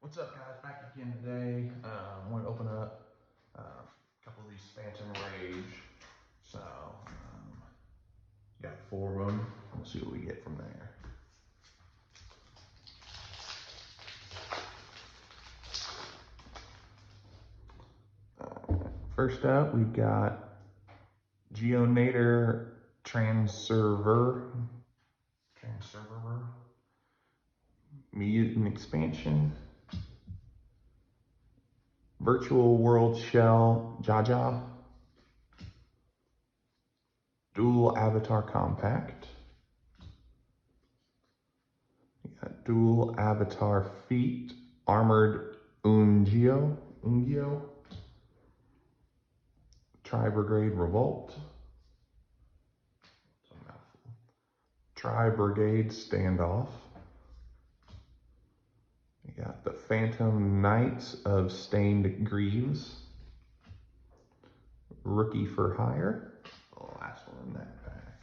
What's up, guys? Back again today. I want to open up a couple of these Phantom Rage. So, got 4 of them. We'll see what we get from there. First up, we've got Geonator Transserver, Mutant Expansion, Virtual World Shell jokejack, Dual Avatar Compact, we got Dual Avatar Feet, Armored jokejack, Tri-Brigade Revolt, Tri-Brigade Standoff. We got the Phantom Knights of Stained Greaves, Rookie for Hire, the last one in that pack.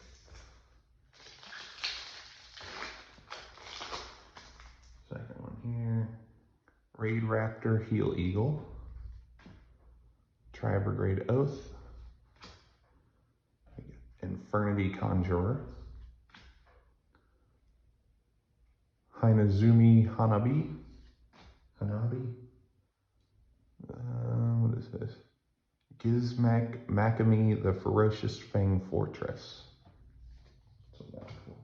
Second one here, Raid Raptor Heel Eagle, Tri-Brigade Oath, Infernity Conjurer, Hinazumi Hanabi. What is this? Gizmek Makami, the Ferocious Fang Fortress. That's a mouthful.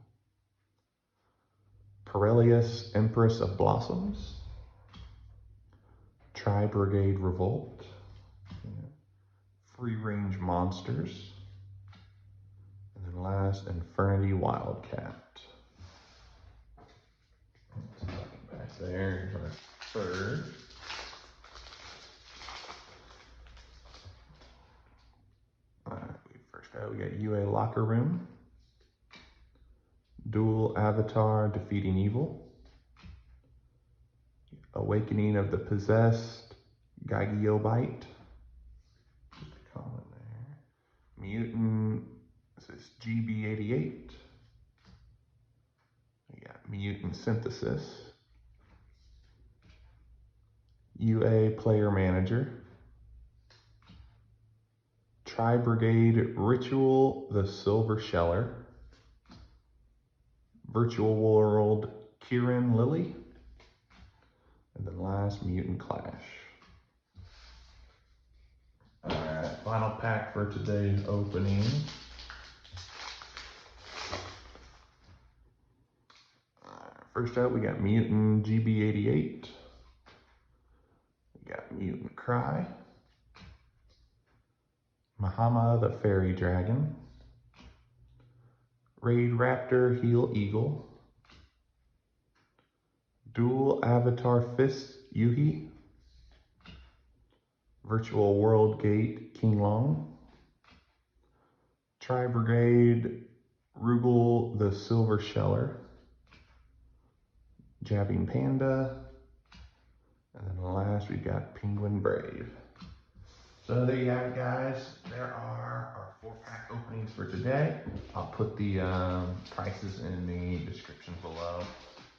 Pirelius, Empress of Blossoms. Tri-Brigade Revolt. Free Range Monsters. And then last, Infernity Wildcat. Back there, here's our third. We got UA Locker Room, Dual Avatar Defeating Evil, Awakening of the Possessed, Gigiobyte, just a comment there, Mutant, this is GB88, we got Mutant Synthesis, UA Player Manager, Tri-Brigade Ritual, the Silver Sheller, Virtual World Kieran Lily, and then last, Mutant Clash. Alright, final pack for today's opening. First up, we got Mutant GB88. We got Mutant Cry. Mahama the Fairy Dragon, Raid Raptor Heel Eagle, Dual Avatar Fist Yuhi, Virtual World Gate King Long, Tri-Brigade Rugal the Silver Sheller, Jabbing Panda, and then last we got Penguin Brave. So there you have it, guys. There are our 4-pack openings for today. I'll put the prices in the description below.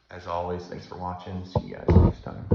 As always, thanks for watching. See you guys next time.